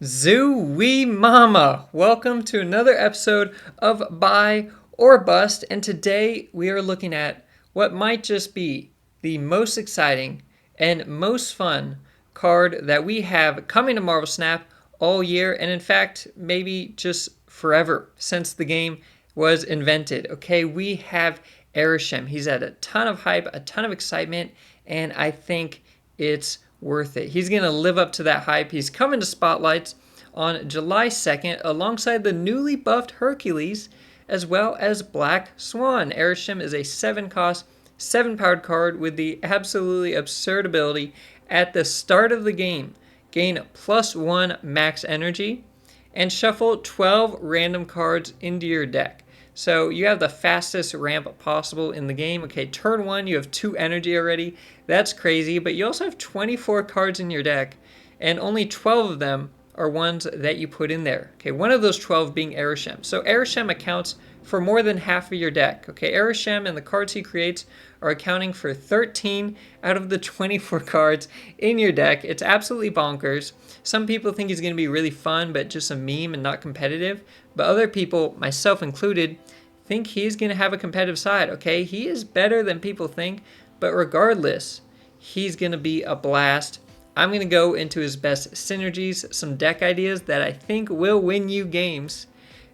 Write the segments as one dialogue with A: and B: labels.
A: Zoo-wee mama! Welcome to another episode of Buy or Bust, and today we are looking at what might just be the most exciting and most fun card that we have coming to Marvel Snap all year, and in fact, maybe just forever since the game was invented. Okay, we have Arishem. He's had a ton of hype, a ton of excitement, and I think it's worth it. He's going to live up to that hype. He's coming to Spotlights on July 2nd alongside the newly buffed Hercules as well as Black Swan. Arishem is a 7-cost, 7-powered card with the absolutely absurd ability at the start of the game. Gain +1 max energy and shuffle 12 random cards into your deck. So you have the fastest ramp possible in the game. Okay, turn 1, you have 2 energy already. That's crazy, but you also have 24 cards in your deck, and only 12 of them are ones that you put in there. Okay, one of those 12 being Arishem. So Arishem accounts for more than half of your deck. Okay, Arishem and the cards he creates are accounting for 13 out of the 24 cards in your deck. It's absolutely bonkers. Some people think he's going to be really fun, but just a meme and not competitive. But other people, myself included, think he's going to have a competitive side. Okay, he is better than people think, but regardless, he's going to be a blast. I'm going to go into his best synergies, some deck ideas that I think will win you games,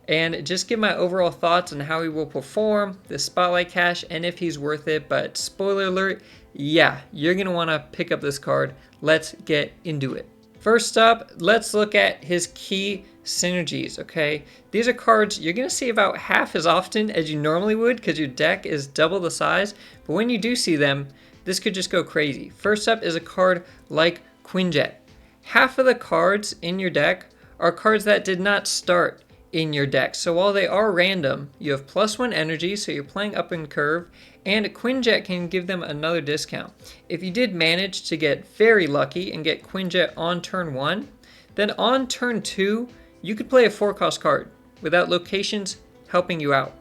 A: and just give my overall thoughts on how he will perform, the Spotlight Cash, and if he's worth it. But spoiler alert, yeah, you're going to want to pick up this card. Let's get into it. First up, let's look at his key synergies, okay? These are cards you're going to see about half as often as you normally would because your deck is double the size, but when you do see them, this could just go crazy. First up is a card like Quinjet. Half of the cards in your deck are cards that did not start in your deck. So while they are random, you have +1 energy, so you're playing up in curve, and Quinjet can give them another discount. If you did manage to get very lucky and get Quinjet on turn 1, then on turn 2, you could play a 4-cost card without locations helping you out,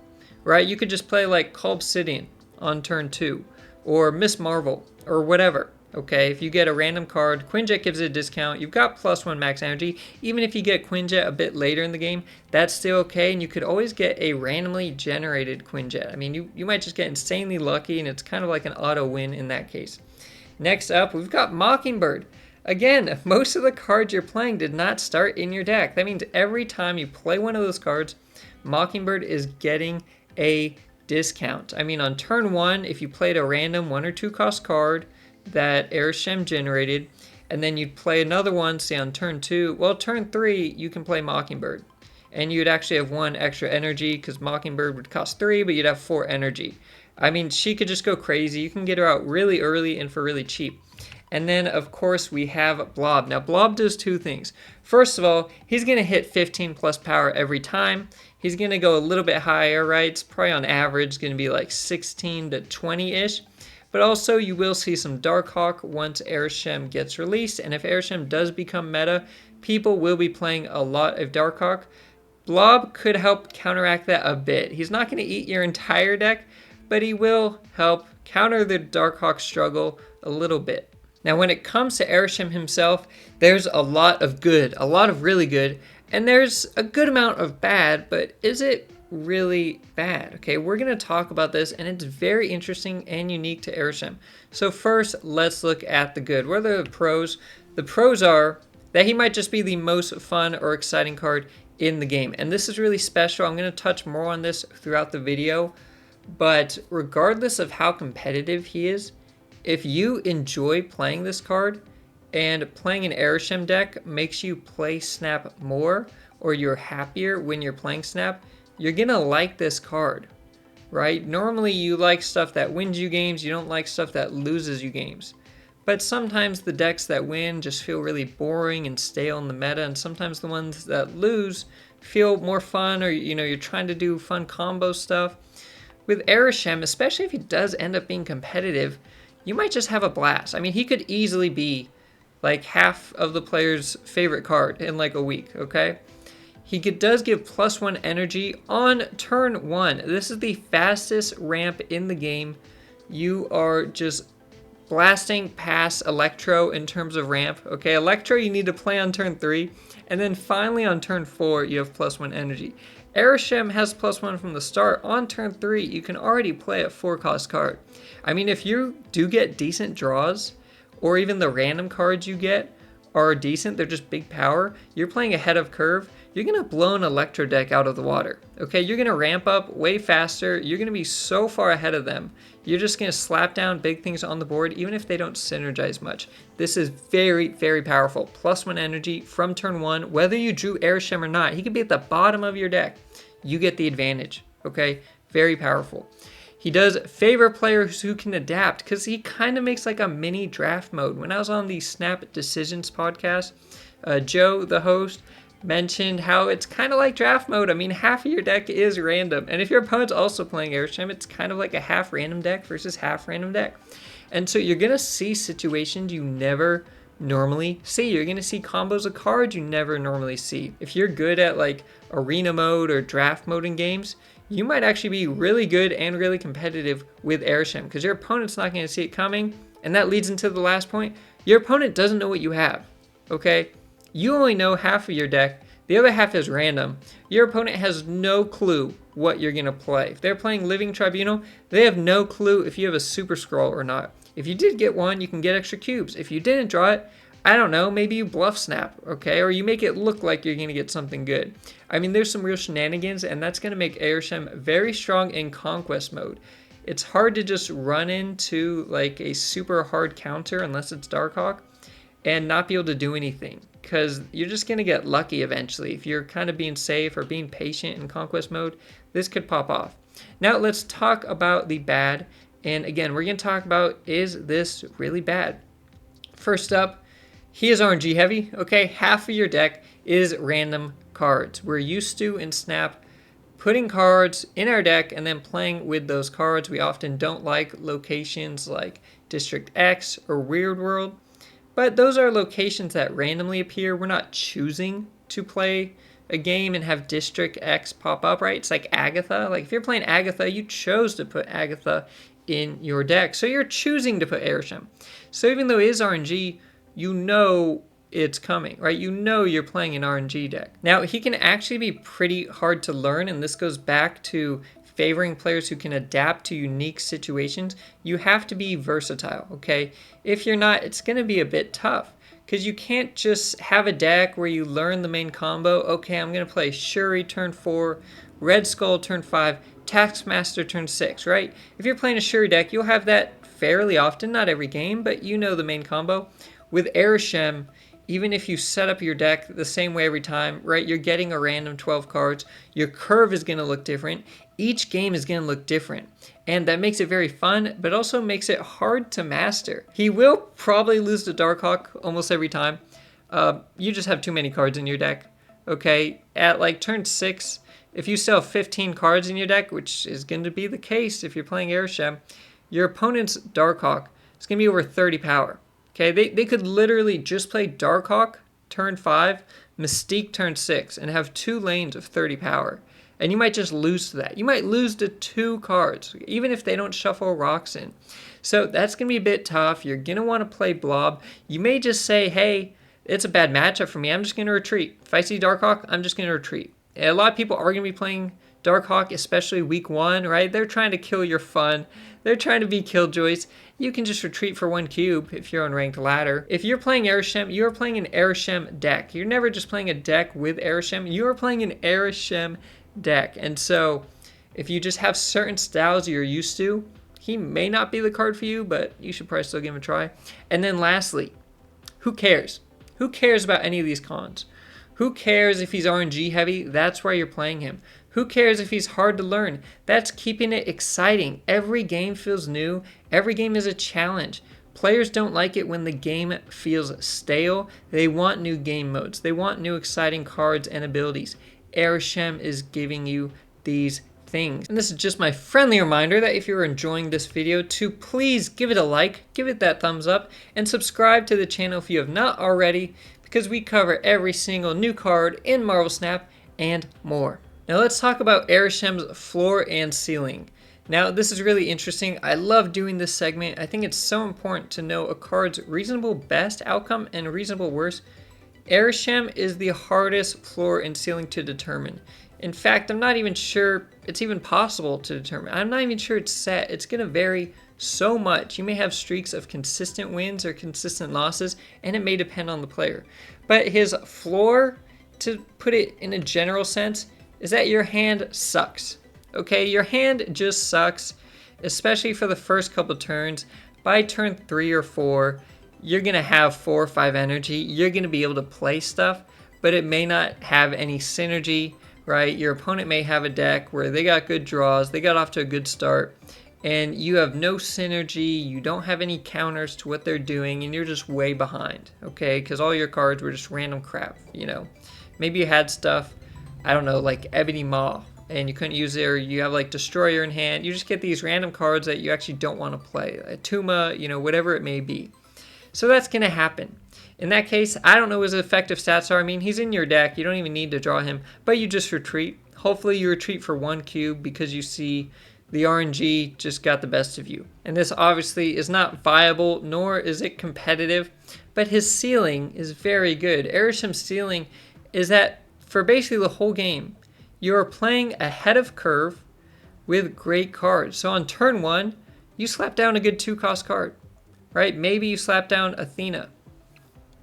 A: right? You could just play like Call Obsidian on turn 2, or Miss Marvel, or whatever. Okay, if you get a random card, Quinjet gives it a discount. You've got +1 max energy. Even if you get Quinjet a bit later in the game, that's still okay. And you could always get a randomly generated Quinjet. I mean, you might just get insanely lucky, and it's kind of like an auto win in that case. Next up, we've got Mockingbird. Again, most of the cards you're playing did not start in your deck. That means every time you play one of those cards, Mockingbird is getting a discount. I mean, on turn 1, if you played a random 1 or 2 cost card that Arishem generated, and then you'd play another one, say on turn 2, well, turn 3, you can play Mockingbird. And you'd actually have 1 extra energy because Mockingbird would cost 3, but you'd have 4 energy. I mean, she could just go crazy. You can get her out really early and for really cheap. And then, of course, we have Blob. Now, Blob does 2 things. First of all, he's going to hit 15 plus power every time. He's going to go a little bit higher, right? It's probably on average going to be like 16 to 20-ish. But also, you will see some Darkhawk once Arishem gets released. And if Arishem does become meta, people will be playing a lot of Darkhawk. Blob could help counteract that a bit. He's not going to eat your entire deck, but he will help counter the Darkhawk struggle a little bit. Now, when it comes to Arishem himself, there's a lot of good, a lot of really good, and there's a good amount of bad, but is it really bad? Okay, we're going to talk about this, and it's very interesting and unique to Arishem. So first, let's look at the good. What are the pros? The pros are that he might just be the most fun or exciting card in the game, and this is really special. I'm going to touch more on this throughout the video, but regardless of how competitive he is, if you enjoy playing this card and playing an Arishem deck makes you play Snap more, or you're happier when you're playing Snap, you're gonna like this card, right? Normally you like stuff that wins you games, you don't like stuff that loses you games. But sometimes the decks that win just feel really boring and stale in the meta, and sometimes the ones that lose feel more fun, or you're trying to do fun combo stuff. With Arishem, especially if he does end up being competitive, you might just have a blast. I mean, he could easily be like half of the player's favorite card in like a week, okay? He does give +1 energy on turn 1. This is the fastest ramp in the game. You are just blasting past Electro in terms of ramp. Okay, Electro you need to play on turn 3, And then finally on turn 4, you have +1 energy. Arishem has +1 from the start. On turn 3, you can already play a 4-cost card. I mean, if you do get decent draws, or even the random cards you get are decent, they're just big power, you're playing ahead of curve, you're going to blow an Electro deck out of the water. Okay, you're going to ramp up way faster. You're going to be so far ahead of them. You're just going to slap down big things on the board, even if they don't synergize much. This is very, very powerful. +1 energy from turn 1. Whether you drew Arishem or not, he could be at the bottom of your deck. You get the advantage. Okay, very powerful. He does favor players who can adapt because he kind of makes like a mini draft mode. When I was on the Snap Decisions podcast, Joe, the host, mentioned how it's kind of like draft mode. I mean, half of your deck is random. And if your opponent's also playing Arishem, it's kind of like a half random deck versus half random deck. And so you're going to see situations you never normally see. You're going to see combos of cards you never normally see. If you're good at like arena mode or draft mode in games, you might actually be really good and really competitive with Arishem because your opponent's not going to see it coming. And that leads into the last point. Your opponent doesn't know what you have. Okay? You only know half of your deck. The other half is random. Your opponent has no clue what you're going to play. If they're playing Living Tribunal, they have no clue if you have a Super Scroll or not. If you did get one, you can get extra cubes. If you didn't draw it, I don't know, maybe you bluff snap, okay? Or you make it look like you're going to get something good. I mean, there's some real shenanigans, and that's going to make Arishem very strong in Conquest mode. It's hard to just run into like a super hard counter unless it's Darkhawk and not be able to do anything, because you're just going to get lucky eventually. If you're kind of being safe or being patient in Conquest mode, this could pop off. Now let's talk about the bad. And again, we're going to talk about, is this really bad? First up, he is RNG heavy. Okay, half of your deck is random cards. We're used to in Snap putting cards in our deck and then playing with those cards. We often don't like locations like District X or Weird World. But those are locations that randomly appear. We're not choosing to play a game and have District X pop up, right? It's like Agatha. Like if you're playing Agatha, you chose to put Agatha in your deck. So you're choosing to put Arishem. So even though it is RNG, you know it's coming, right? You know you're playing an RNG deck. Now, he can actually be pretty hard to learn, and this goes back to favoring players who can adapt to unique situations. You have to be versatile, okay? If you're not, it's going to be a bit tough because you can't just have a deck where you learn the main combo. Okay, I'm going to play Shuri turn 4, Red Skull turn 5, Taskmaster turn 6, right? If you're playing a Shuri deck, you'll have that fairly often, not every game, but you know the main combo. With Arishem, even if you set up your deck the same way every time, right, you're getting a random 12 cards. Your curve is going to look different. Each game is going to look different. And that makes it very fun, but also makes it hard to master. He will probably lose to Darkhawk almost every time. You just have too many cards in your deck, okay? At like turn 6, if you still have 15 cards in your deck, which is going to be the case if you're playing Arishem, your opponent's Darkhawk is going to be over 30 power. Okay, they could literally just play Darkhawk turn 5, Mystique turn 6, and have 2 lanes of 30 power. And you might just lose to that. You might lose to 2 cards, even if they don't shuffle rocks in. So that's going to be a bit tough. You're going to want to play Blob. You may just say, hey, it's a bad matchup for me. I'm just going to retreat. If I see Darkhawk, I'm just going to retreat. And a lot of people are going to be playing Darkhawk, especially week 1, right? They're trying to kill your fun. They're trying to be killjoys. You can just retreat for 1 cube if you're on ranked ladder. If you're playing Arishem, you're playing an Arishem deck. You're never just playing a deck with Arishem. You're playing an Arishem deck. And so if you just have certain styles you're used to, he may not be the card for you, but you should probably still give him a try. And then lastly, who cares? Who cares about any of these cons? Who cares if he's RNG heavy? That's why you're playing him. Who cares if he's hard to learn? That's keeping it exciting. Every game feels new. Every game is a challenge. Players don't like it when the game feels stale. They want new game modes. They want new exciting cards and abilities. Arishem is giving you these things. And this is just my friendly reminder that if you're enjoying this video, to please give it a like, give it that thumbs up, and subscribe to the channel if you have not already, because we cover every single new card in Marvel Snap and more. Now let's talk about Arishem's floor and ceiling. Now this is really interesting. I love doing this segment. I think it's so important to know a card's reasonable best outcome and reasonable worst Arishem is the hardest floor and ceiling to determine. In fact, I'm not even sure it's even possible to determine. I'm not even sure it's set. It's going to vary so much. You may have streaks of consistent wins or consistent losses, and it may depend on the player. But his floor, to put it in a general sense, is that your hand sucks. Okay, your hand just sucks, especially for the first couple turns. By turn 3 or 4, you're going to have 4 or 5 energy. You're going to be able to play stuff, but it may not have any synergy, right? Your opponent may have a deck where they got good draws, they got off to a good start, and you have no synergy, you don't have any counters to what they're doing, and you're just way behind, okay? Because all your cards were just random crap, you know? Maybe you had stuff, I don't know, like Ebony Maw, and you couldn't use it, or you have like Destroyer in hand. You just get these random cards that you actually don't want to play. A Tuma, you know, whatever it may be. So that's going to happen. In that case, I don't know what his effective stats are. I mean, he's in your deck. You don't even need to draw him, but you just retreat. Hopefully you retreat for 1 cube because you see the RNG just got the best of you. And this obviously is not viable, nor is it competitive, but his ceiling is very good. Arishem's ceiling is that for basically the whole game, you are playing ahead of curve with great cards. So on turn 1, you slap down a good 2-cost card, right? Maybe you slap down Athena.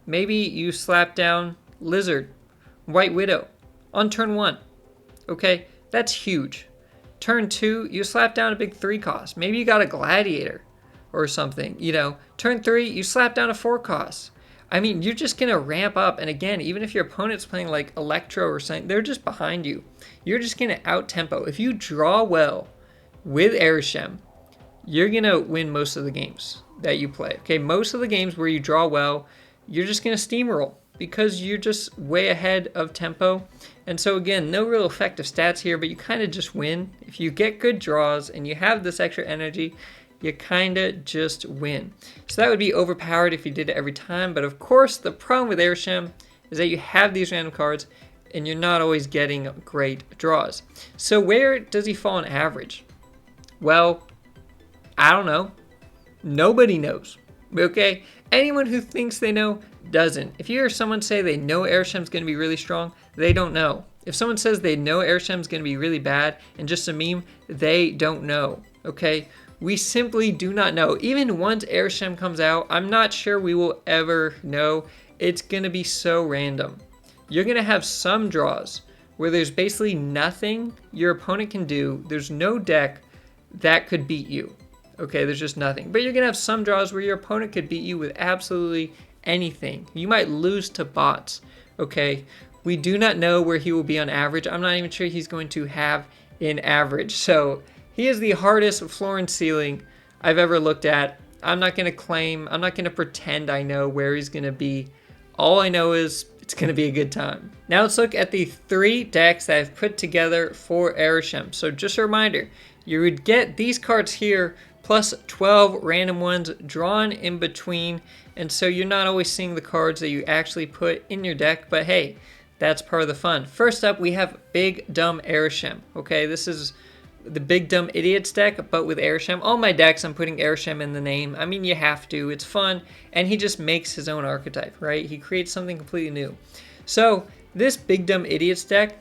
A: Maybe you slap down Lizard, White Widow on turn 1. Okay, that's huge. Turn 2, you slap down a big 3-cost. Maybe you got a Gladiator or something, you know. Turn 3, you slap down a 4-cost. I mean, you're just going to ramp up. And again, even if your opponent's playing like Electro or something, they're just behind you. You're just going to out-tempo. If you draw well with Arishem, you're going to win most of the games that you play. Okay, most of the games where you draw well, you're just going to steamroll because you're just way ahead of tempo. And so again, no real effective stats here, but you kind of just win. If you get good draws and you have this extra energy, you kind of just win. So that would be overpowered if you did it every time. But of course, the problem with Arishem is that you have these random cards and you're not always getting great draws. So where does he fall on average? Well, I don't know. Nobody knows. Okay? Anyone who thinks they know doesn't. If you hear someone say they know Arishem's going to be really strong, they don't know. If someone says they know Arishem's going to be really bad and just a meme, they don't know. Okay? We simply do not know. Even once Arishem comes out, I'm not sure we will ever know. It's going to be so random. You're going to have some draws where there's basically nothing your opponent can do. There's no deck that could beat you. Okay, there's just nothing. But you're going to have some draws where your opponent could beat you with absolutely anything. You might lose to bots. Okay, we do not know where he will be on average. I'm not even sure he's going to have an average. So he is the hardest floor and ceiling I've ever looked at. I'm not going to claim, I'm not going to pretend I know where he's going to be. All I know is it's going to be a good time. Now let's look at the 3 decks that I've put together for Arishem. So just a reminder, you would get these cards here plus 12 random ones drawn in between. And so you're not always seeing the cards that you actually put in your deck, but hey, that's part of the fun. First up, we have Big Dumb Arishem. Okay, this is the Big Dumb Idiots deck, but with Arishem. All my decks, I'm putting Arishem in the name. I mean, you have to. It's fun, and he just makes his own archetype, right? He creates something completely new. So this Big Dumb Idiots deck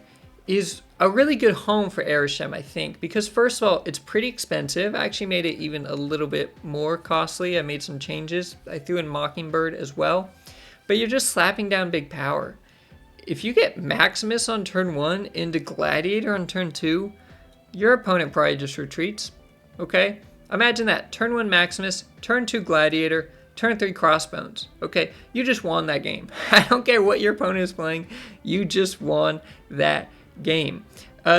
A: is a really good home for Arishem, I think, because first of all, it's pretty expensive. I actually made it even a little bit more costly. I made some changes. I threw in Mockingbird as well, but you're just slapping down big power. If you get Maximus on turn 1 into Gladiator on turn 2, your opponent probably just retreats, okay? Imagine that, turn 1 Maximus, turn 2 Gladiator, turn 3 Crossbones, okay? You just won that game. I don't care what your opponent is playing, you just won that game.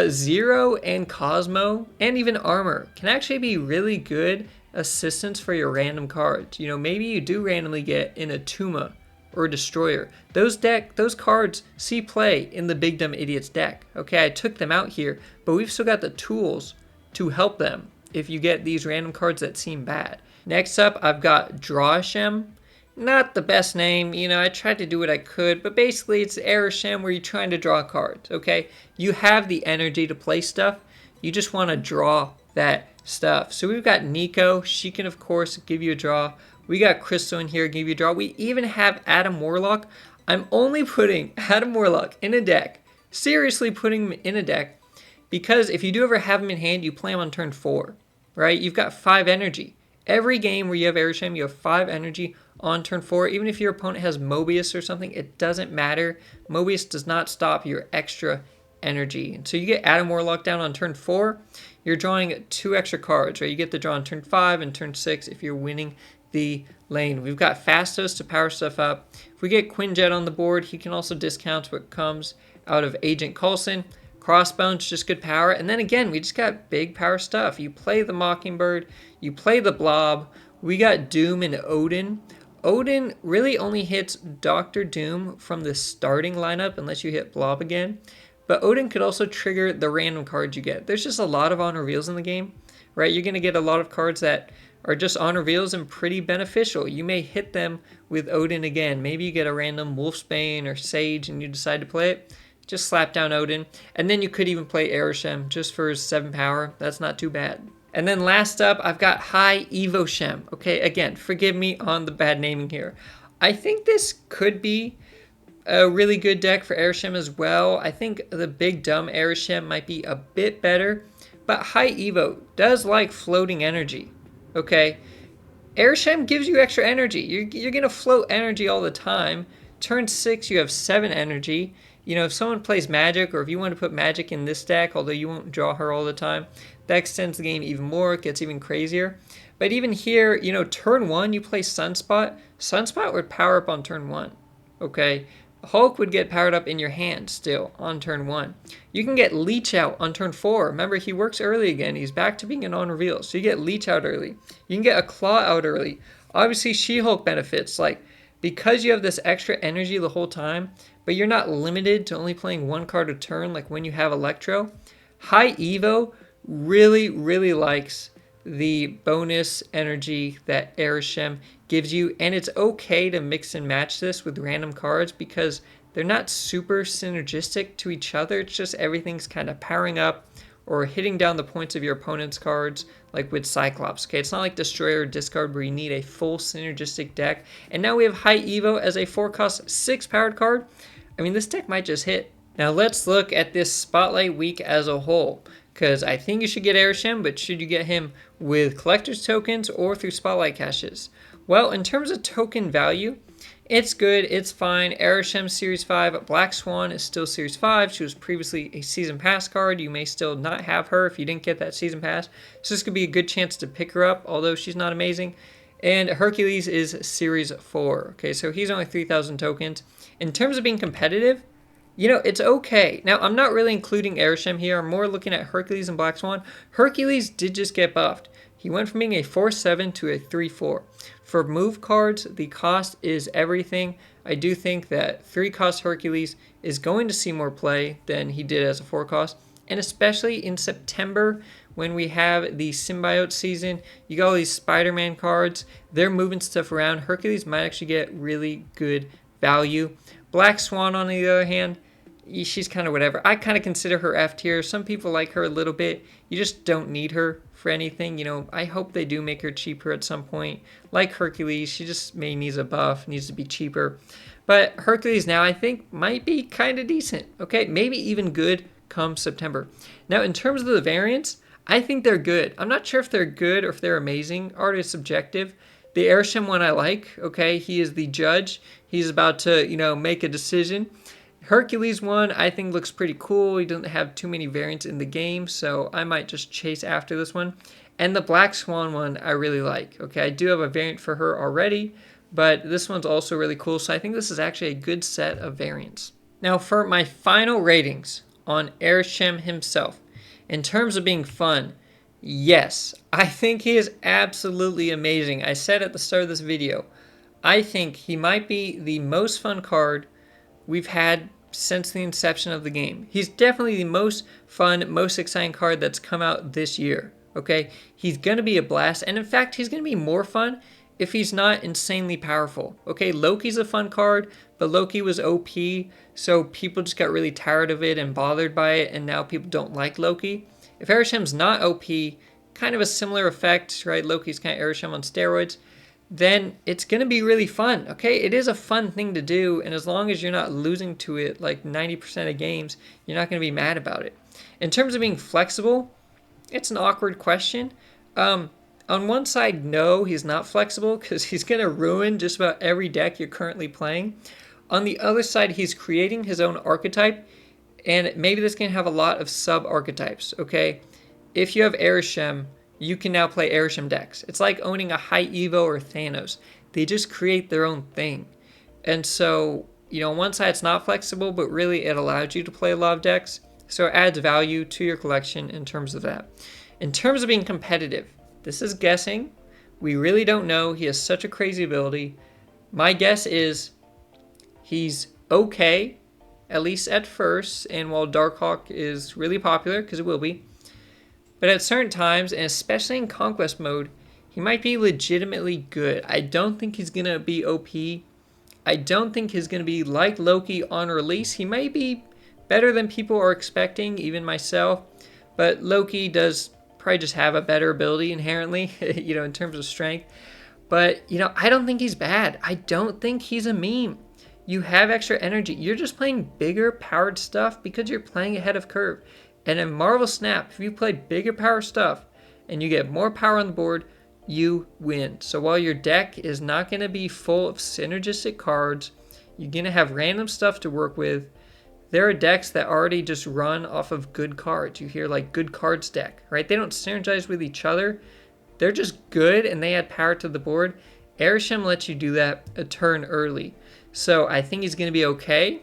A: Zero and Cosmo, and even Armor, can actually be really good assistance for your random cards. You know, maybe you do randomly get in a Tuma or Destroyer. Those cards see play in the Big Dumb Idiots deck. Okay, I took them out here, but we've still got the tools to help them if you get these random cards that seem bad. Next up, I've got Drawshem. Not the best name, you know, I tried to do what I could, but basically it's Arishem where you're trying to draw cards, okay? You have the energy to play stuff, you just want to draw that stuff. So we've got Nico, she can of course give you a draw. We got Crystal in here, give you a draw. We even have Adam Warlock. I'm only putting Adam Warlock in a deck, seriously putting him in a deck, because if you do ever have him in hand, you play him on turn 4, right? You've got 5 energy. Every game where you have Arishem, you have 5 energy on turn 4. Even if your opponent has Mobius or something, it doesn't matter. Mobius does not stop your extra energy. And so you get Adam Warlock down on turn 4, you're drawing 2 extra cards, right? You get the draw on turn 5 and turn 6 if you're winning the lane. We've got Fastos to power stuff up. If we get Quinjet on the board, he can also discount what comes out of Agent Coulson. Crossbones, just good power. And then again, we just got big power stuff. You play the Mockingbird, you play the Blob. We got Doom and Odin. Odin really only hits Dr. Doom from the starting lineup unless you hit Blob again. But Odin could also trigger the random cards you get. There's just a lot of on reveals in the game, right? You're going to get a lot of cards that are just on reveals and pretty beneficial. You may hit them with Odin again. Maybe you get a random Wolfsbane or Sage and you decide to play it. Just slap down Odin. And then you could even play Arishem just for his 7 power. That's not too bad. And then last up, I've got High Evo Shem. Okay, again, forgive me on the bad naming here. I think this could be a really good deck for Arishem as well. I think the big dumb Arishem might be a bit better. But High Evo does like floating energy. Okay, Arishem gives you extra energy. You're going to float energy all the time. Turn 6, you have 7 energy. You know, if someone plays Magic, or if you want to put Magic in this deck, although you won't draw her all the time, that extends the game even more. It gets even crazier. But even here, you know, turn 1, you play Sunspot. Sunspot would power up on turn 1. Okay, Hulk would get powered up in your hand still on turn 1. You can get Leech Out on turn 4. Remember, he works early again. He's back to being an on-reveal. So you get Leech Out early. You can get a Claw out early. Obviously, She-Hulk benefits. Like, because you have this extra energy the whole time, but you're not limited to only playing 1 card a turn like when you have Electro, High Evo really, really likes the bonus energy that Arishem gives you. And it's okay to mix and match this with random cards because they're not super synergistic to each other. It's just everything's kind of powering up or hitting down the points of your opponent's cards, like with Cyclops. Okay, it's not like Destroyer or Discard where you need a full synergistic deck. And now we have High Evo as a 4-cost 6 powered card. I mean, this deck might just hit. Now let's look at this Spotlight week as a whole, because I think you should get Arishem, but should you get him with collector's tokens or through Spotlight caches? Well, in terms of token value, it's good, it's fine. Arishem Series 5, Black Swan is still Series 5. She was previously a Season Pass card. You may still not have her if you didn't get that Season Pass. So this could be a good chance to pick her up, although she's not amazing. And Hercules is Series 4. Okay, so he's only 3,000 tokens. In terms of being competitive, you know, it's okay. Now, I'm not really including Arishem here. I'm more looking at Hercules and Black Swan. Hercules did just get buffed. He went from being a 4/7 to a 3/4. For move cards, the cost is everything. I do think that 3-cost Hercules is going to see more play than he did as a 4-cost. And especially in September, when we have the symbiote season, you got all these Spider-Man cards. They're moving stuff around. Hercules might actually get really good value. Black Swan, on the other hand, she's kind of whatever. I kind of consider her F tier. Some people like her a little bit. You just don't need her for anything. You know, I hope they do make her cheaper at some point. Like Hercules, she just may needs a buff, needs to be cheaper. But Hercules now, I think, might be kind of decent. Okay, maybe even good come September. Now, in terms of the variants, I think they're good. I'm not sure if they're good or if they're amazing. Art is subjective. The Arishem one I like, okay? He is the judge. He's about to, you know, make a decision. Hercules one I think looks pretty cool. He doesn't have too many variants in the game, so I might just chase after this one. And the Black Swan one I really like, okay? I do have a variant for her already, but this one's also really cool, so I think this is actually a good set of variants. Now for my final ratings on Arishem himself, in terms of being fun, yes, I think he is absolutely amazing. I said at the start of this video, I think he might be the most fun card we've had since the inception of the game. He's definitely the most fun, most exciting card that's come out this year, okay? He's going to be a blast, and in fact, he's going to be more fun if he's not insanely powerful, okay? Loki's a fun card, but Loki was OP, so people just got really tired of it and bothered by it, and now people don't like Loki. If Arishem's not OP, kind of a similar effect, right? Loki's kind of Arishem on steroids. then it's going to be really fun. Okay, it is a fun thing to do, and as long as you're not losing to it like 90% of games, you're not going to be mad about it. In terms of being flexible, it's an awkward question. On one side, no, he's not flexible because he's going to ruin just about every deck you're currently playing. On the other side, he's creating his own archetype, and maybe this can have a lot of sub-archetypes, okay? If you have Arishem, you can now play Arishem decks. It's like owning a High Evo or Thanos. They just create their own thing. And so, on one side it's not flexible, but really it allows you to play a lot of decks. So it adds value to your collection in terms of that. In terms of being competitive, this is guessing. We really don't know. He has such a crazy ability. My guess is he's okay, at least at first. And while Darkhawk is really popular, because it will be, but at certain times, and especially in Conquest mode, he might be legitimately good. I don't think he's going to be OP. I don't think he's going to be like Loki on release. He may be better than people are expecting, even myself. But Loki does probably just have a better ability inherently, in terms of strength. But, I don't think he's bad. I don't think he's a meme. You have extra energy. You're just playing bigger powered stuff because you're playing ahead of curve. And in Marvel Snap, if you play bigger power stuff and you get more power on the board, you win. So while your deck is not going to be full of synergistic cards, you're going to have random stuff to work with. There are decks that already just run off of good cards. You hear like good cards deck, right? They don't synergize with each other. They're just good and they add power to the board. Arishem lets you do that a turn early. So I think he's going to be okay.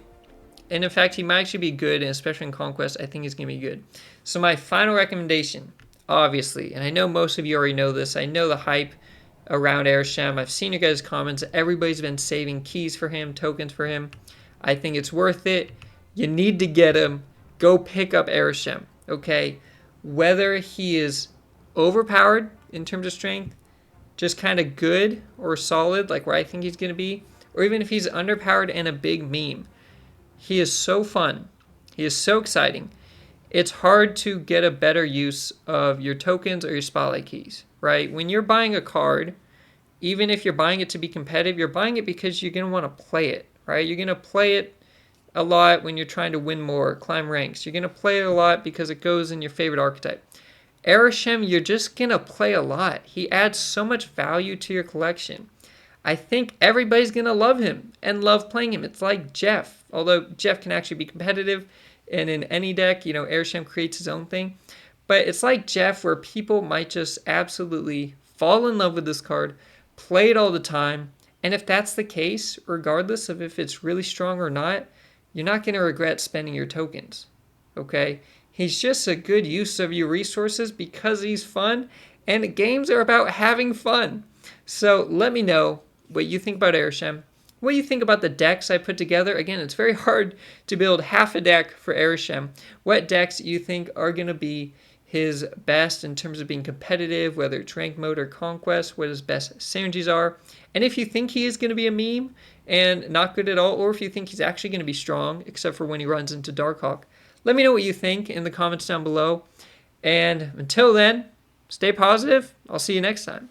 A: And in fact, he might actually be good, and especially in Conquest, I think he's going to be good. So my final recommendation, obviously, and I know most of you already know this, I know the hype around Arishem. I've seen your guys' comments. Everybody's been saving keys for him, tokens for him. I think it's worth it. You need to get him. Go pick up Arishem, okay? Whether he is overpowered in terms of strength, just kind of good or solid, like where I think he's going to be, or even if he's underpowered and a big meme. He is so fun. He is so exciting. It's hard to get a better use of your tokens or your spotlight keys, right? When you're buying a card, even if you're buying it to be competitive, you're buying it because you're going to want to play it, right? You're going to play it a lot when you're trying to win more, climb ranks. You're going to play it a lot because it goes in your favorite archetype. Arishem, you're just going to play a lot. He adds so much value to your collection. I think everybody's going to love him and love playing him. It's like Jeff, although Jeff can actually be competitive, and in any deck, Arishem creates his own thing. But it's like Jeff, where people might just absolutely fall in love with this card, play it all the time, and if that's the case, regardless of if it's really strong or not, you're not going to regret spending your tokens, okay? He's just a good use of your resources because he's fun, and games are about having fun. So let me know what you think about Arishem, what you think about the decks I put together. Again, it's very hard to build half a deck for Arishem. What decks you think are going to be his best in terms of being competitive, whether it's rank mode or conquest, what his best synergies are. And if you think he is going to be a meme and not good at all, or if you think he's actually going to be strong, except for when he runs into Darkhawk, let me know what you think in the comments down below. And until then, stay positive. I'll see you next time.